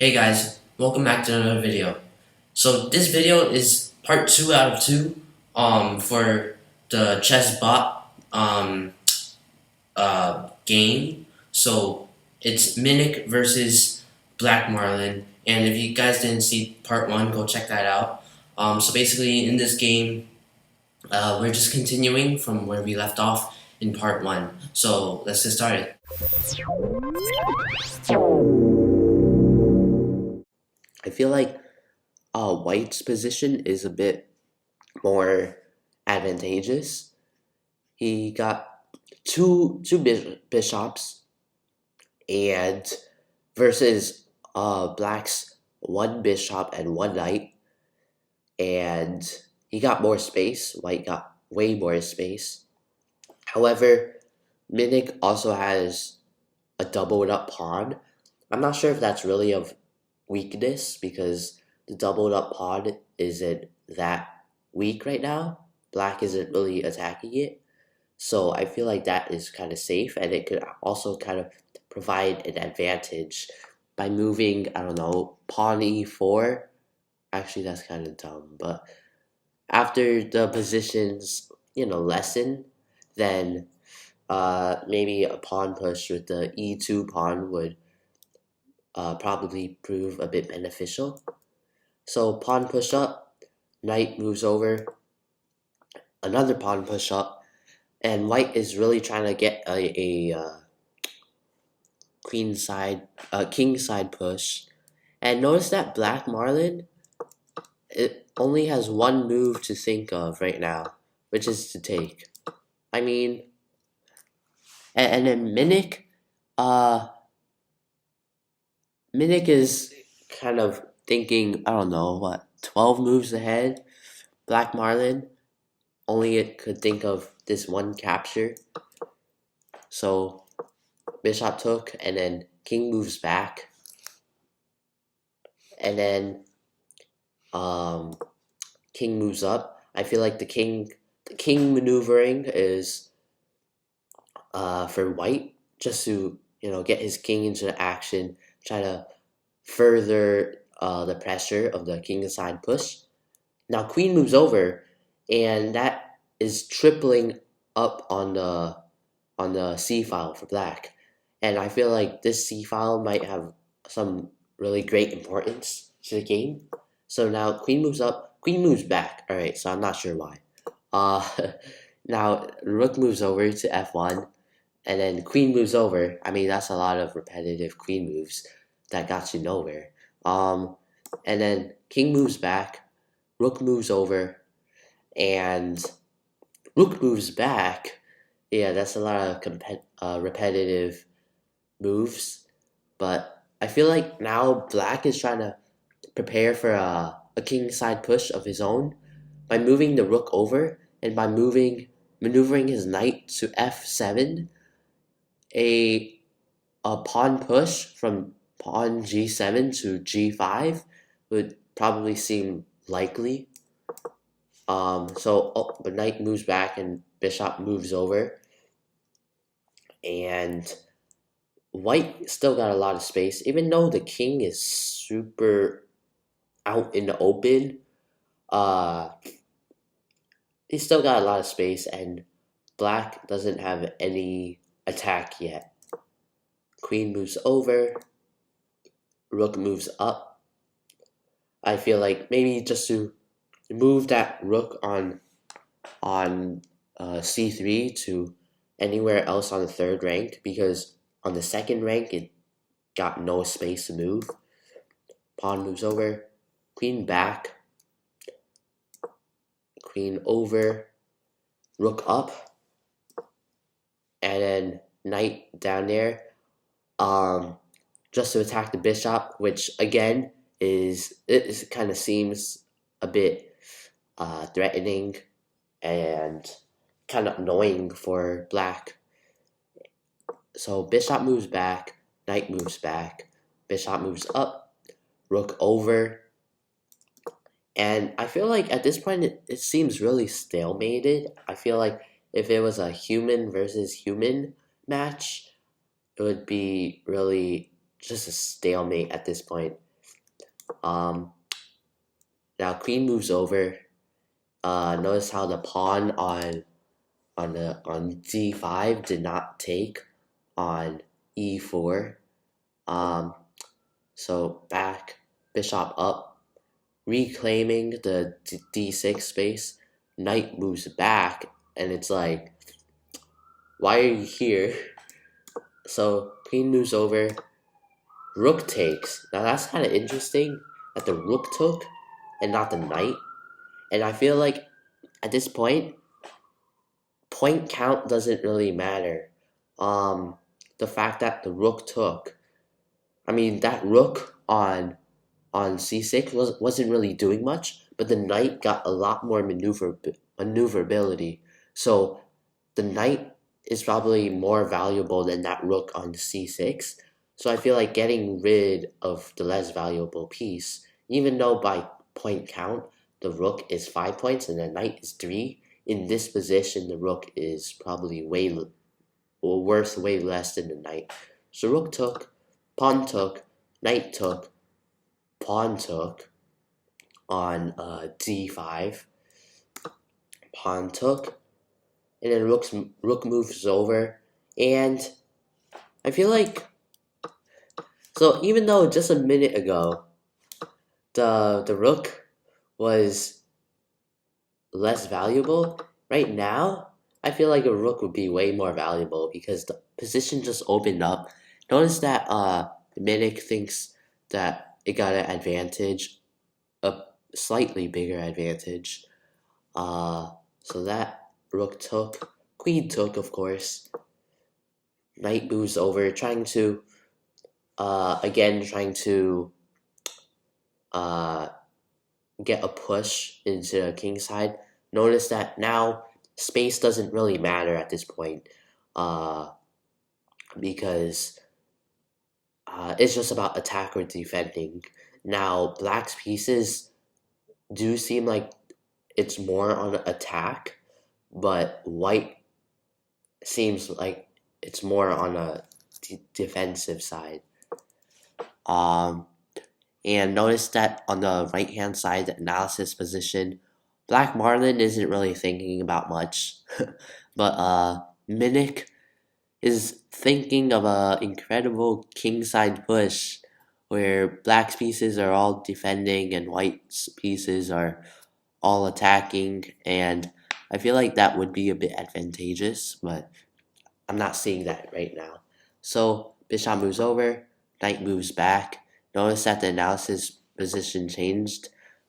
Hey guys, welcome back to another video. So this video is part 2 out of 2 for the chess bot game. So it's Minic versus Blackmarlin, and if you guys didn't see part 1, go check that out. So basically in this game we're just continuing from where we left off in part 1. So let's get started. I feel like White's position is a bit more advantageous. He got two bishops and versus Black's one bishop and one knight, and he got more space. White got way more space. However, Minic also has a doubled up pawn. I'm not sure if that's really of weakness because the doubled up pawn isn't that weak right now. Black isn't really attacking it. So I feel like that is kind of safe, and it could also kind of provide an advantage by moving, I don't know, pawn e4. Actually, that's kind of dumb, but after the positions, lessen, then maybe a pawn push with the e2 pawn would probably prove a bit beneficial. So pawn push up, knight moves over, another pawn push up, and White is really trying to get a king side push. And notice that Blackmarlin, it only has one move to think of right now, which is to take. I mean, and then Minic is kind of thinking, I don't know, what, 12 moves ahead. Blackmarlin only it could think of this one capture. So bishop took, and then king moves back, and then king moves up. I feel like the king maneuvering is for White, just to get his king into action, try to further the pressure of the king side push. Now queen moves over, and that is tripling up on the c file for Black. And I feel like this c file might have some really great importance to the game. So now queen moves up, queen moves back. All right, so I'm not sure why. Uh, now rook moves over to f1, and then queen moves over. I mean, that's a lot of repetitive queen moves that got you nowhere. And then king moves back, rook moves over, and rook moves back. Yeah, that's a lot of repetitive moves. But I feel like now Black is trying to prepare for a king side push of his own by moving the rook over and by maneuvering his knight to f7. A pawn push from pawn g7 to g5 would probably seem likely. The knight moves back and bishop moves over, and White still got a lot of space, even though the king is super out in the open. He's still got a lot of space, and Black doesn't have any attack yet. Queen moves over, rook moves up. I feel like maybe just to move that rook on c3 to anywhere else on the third rank, because on the second rank it got no space to move. Pawn moves over, queen back, queen over, rook up, and then knight down there, just to attack the bishop, which again it kind of seems a bit threatening and kind of annoying for Black. So bishop moves back, knight moves back, bishop moves up, rook over. And I feel like at this point it seems really stalemated. I feel like if it was a human versus human match, it would be really just a stalemate at this point. Um, Now queen moves over. Notice how the pawn on d5 did not take on e4. Um, so back, bishop up, reclaiming the d6 space. Knight moves back, and it's like, why are you here? So queen moves over, rook takes. Now that's kind of interesting that the rook took and not the knight. And I feel like at this point count doesn't really matter. The fact that the rook took, I mean, that rook on c6 wasn't really doing much, but the knight got a lot more maneuverability. So the knight is probably more valuable than that rook on c6. So I feel like getting rid of the less valuable piece, even though by point count the rook is 5 points and the knight is 3. In this position, the rook is probably worth way less than the knight. So rook took, pawn took, knight took, pawn took on d5, pawn took, and then rook moves over, and I feel like, so even though just a minute ago the rook was less valuable, right now I feel like a rook would be way more valuable because the position just opened up. Notice that Minic thinks that it got an advantage, a slightly bigger advantage. So that rook took, queen took, of course. Knight moves over, trying to uh, get a push into the king side. Notice that now space doesn't really matter at this point, uh, because it's just about attack or defending. Now black's pieces do seem like it's more on attack, but white seems like it's more on a defensive side. And notice that on the right hand side, the analysis position, Blackmarlin isn't really thinking about much, but Minic is thinking of a incredible kingside push where black's pieces are all defending and white's pieces are all attacking, and I feel like that would be a bit advantageous, but I'm not seeing that right now. So bishop moves over, knight moves back. Notice that the analysis position changed.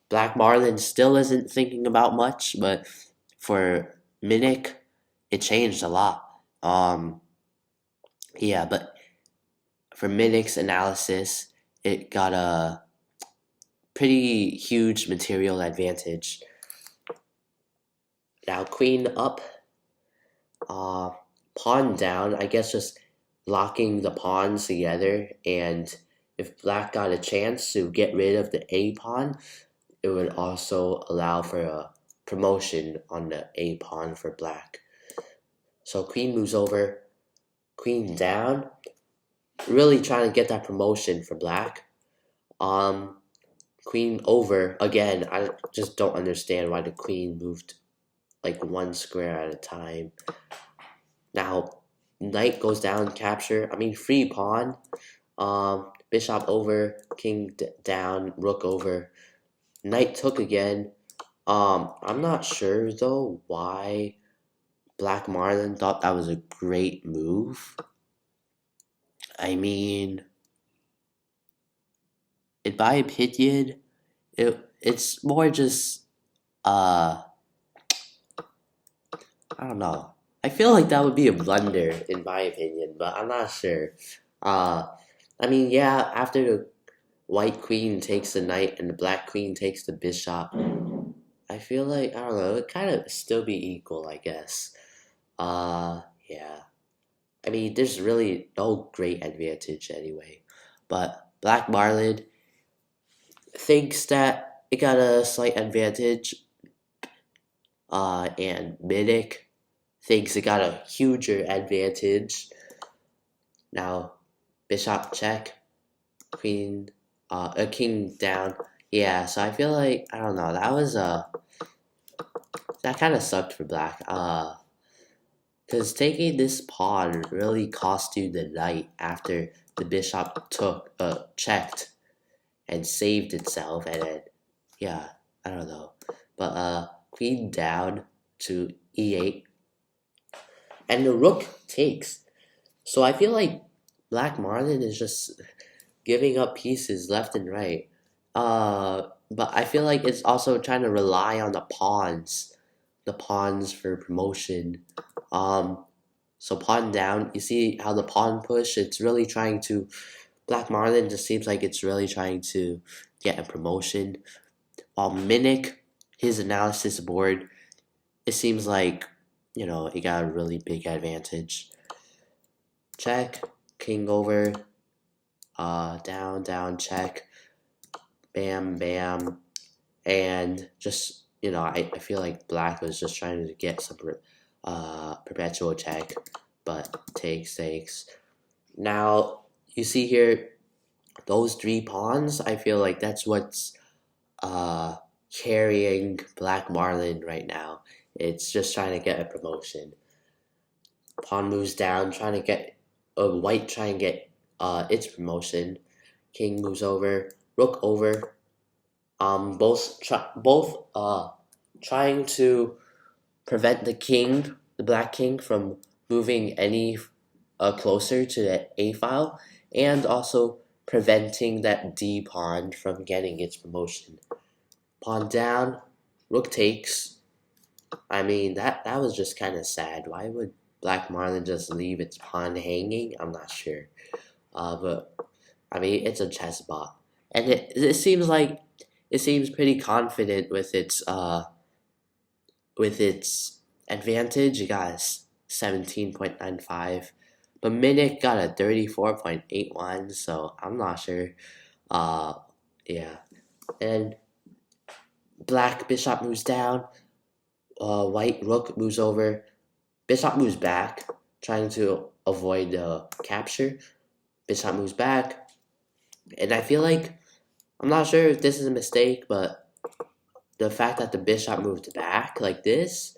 Blackmarlin still isn't thinking about much, but for Minic, it changed a lot. Yeah, but for Minic's analysis, it got a pretty huge material advantage. Now queen up, pawn down, I guess just locking the pawns together, and if black got a chance to get rid of the A pawn, it would also allow for a promotion on the A pawn for black. So queen moves over, queen down, really trying to get that promotion for black. Queen over, again, I just don't understand why the queen moved like one square at a time. Now knight goes down, capture, I mean free pawn. Bishop over, king down, rook over, knight took again. I'm not sure though why Blackmarlin thought that was a great move. I mean, in my opinion, it's more just I don't know. I feel like that would be a blunder in my opinion, but I'm not sure. I mean, yeah, after the white queen takes the knight and the black queen takes the bishop, I feel like, I don't know, it kind of still be equal, I guess. Yeah. I mean, there's really no great advantage anyway. But Blackmarlin thinks that it got a slight advantage, and Minic thinks it got a huger advantage. Now, bishop check, queen a king down. Yeah, so I feel like I don't know. That kind of sucked for black. Because taking this pawn really cost you the knight after the bishop checked and saved itself, and then yeah, I don't know. But queen down to e8, and the rook takes. So I feel like Blackmarlin is just giving up pieces left and right. But I feel like it's also trying to rely on the pawns for promotion. Um, so pawn down, you see how the pawn push, it's really trying to, Blackmarlin just seems like it's really trying to get a promotion. While Minic, his analysis board, it seems like, he got a really big advantage. Check, king over, down, down, check, bam, bam, and just, I feel like black was just trying to get some perpetual check, but takes. Now, you see here, those three pawns, I feel like that's what's carrying Blackmarlin right now. It's just trying to get a promotion. Pawn moves down, trying to get white, trying to get its promotion. King moves over, rook over. Both trying to prevent the black king, from moving any closer to the a file, and also preventing that d pawn from getting its promotion. Pawn down, rook takes. I mean, that was just kind of sad. Why would Blackmarlin just leave its pawn hanging? I'm not sure. But I mean, it's a chess bot, and it seems like it seems pretty confident with its advantage. It got a 17.95, but Minic got a 34.81. So I'm not sure. Yeah, and black bishop moves down. White rook moves over. Bishop moves back, trying to avoid the capture. Bishop moves back, and I feel like, I'm not sure if this is a mistake, but the fact that the bishop moved back like this,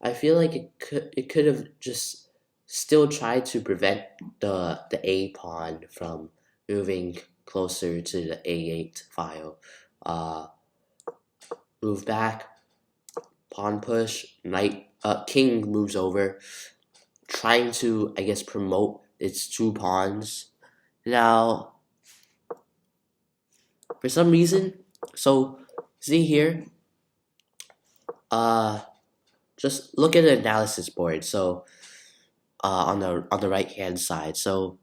I feel like it could have just still tried to prevent the a pawn from moving closer to the a8 file. Move back, pawn push, knight, king moves over, trying to, I guess, promote its two pawns. Now, for some reason, so see here, just look at the analysis board. So on the right hand side, so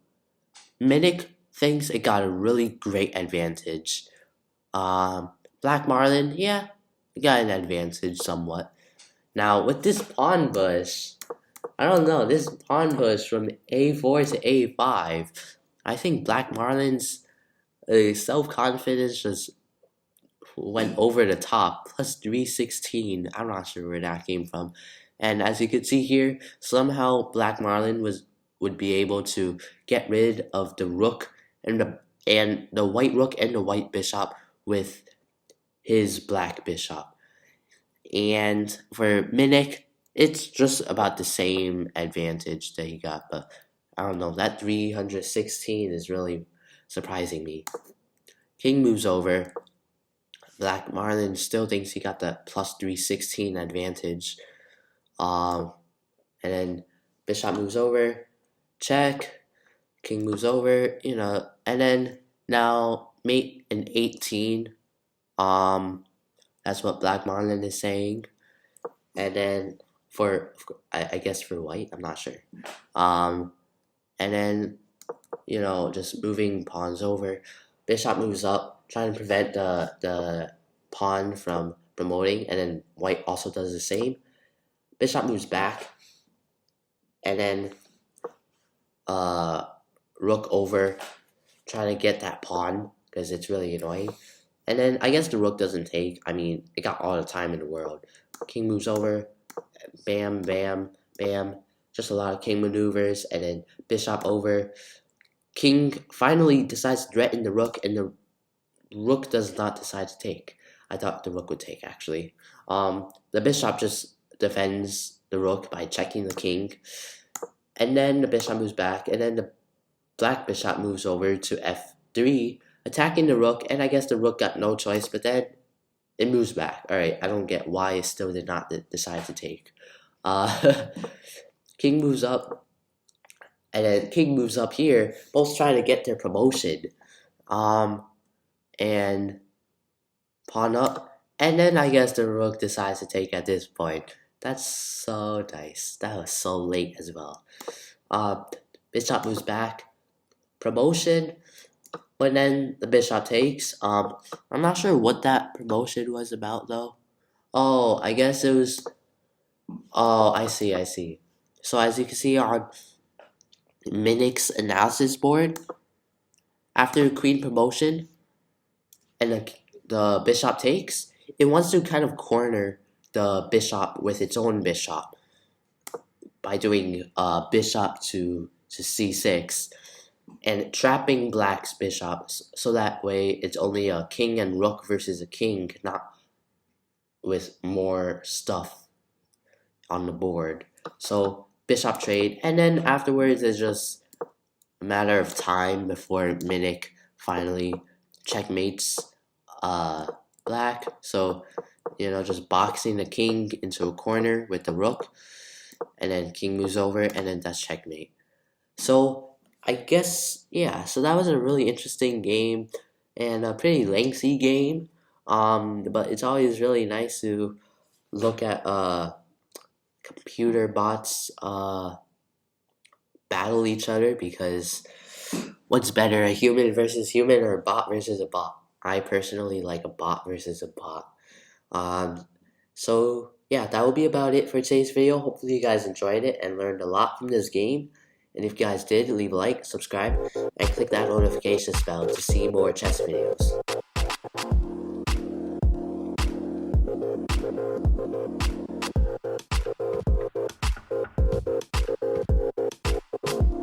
Minic thinks it got a really great advantage. Blackmarlin, yeah, it got an advantage somewhat. Now with this pawn bush, I don't know, this pawn push from a4 to a5, I think Blackmarlin's self-confidence just went over the top, plus 316. I'm not sure where that came from. And as you can see here, somehow Blackmarlin would be able to get rid of the rook and the white rook and the white bishop with his black bishop. And for Minic, it's just about the same advantage that he got, but I don't know, that 316 is really surprising me. King moves over. Blackmarlin still thinks he got that plus 316 advantage. And then bishop moves over, check, king moves over, and then now mate in 18. That's what Blackmarlin is saying. And then for, I guess for white, I'm not sure. And then, just moving pawns over. Bishop moves up, trying to prevent the pawn from promoting, and then white also does the same. Bishop moves back, and then rook over, trying to get that pawn because it's really annoying. And then I guess the rook doesn't take. I mean, it got all the time in the world. King moves over, bam, bam, bam. Just a lot of king maneuvers, and then bishop over. King finally decides to threaten the rook, and rook does not decide to take. I thought the rook would take, actually. The bishop just defends the rook by checking the king, and then the bishop moves back, and then the black bishop moves over to f3, attacking the rook, and I guess the rook got no choice, but then it moves back. Alright, I don't get why it still did not decide to take. King moves up, and then king moves up here, both trying to get their promotion. And pawn up, and then I guess the rook decides to take at this point. That's so nice. That was so late as well. Bishop moves back, promotion, but then the bishop takes. I'm not sure what that promotion was about though. Oh, I guess it was. Oh, I see. So as you can see on Minic's analysis board, after queen promotion and the bishop takes, it wants to kind of corner the bishop with its own bishop by doing bishop to c6 and trapping black's bishop, so that way it's only a king and rook versus a king, not with more stuff on the board. So bishop trade, and then afterwards it's just a matter of time before Minic finally checkmates black. So just boxing the king into a corner with the rook, and then king moves over, and then that's checkmate. So I guess, yeah, so that was a really interesting game and a pretty lengthy game. But it's always really nice to look at computer bots battle each other, because what's better, a human versus human or a bot versus a bot? I personally like a bot versus a bot. So yeah, that will be about it for today's video. Hopefully you guys enjoyed it and learned a lot from this game. And if you guys did, leave a like, subscribe, and click that notification bell to see more chess videos.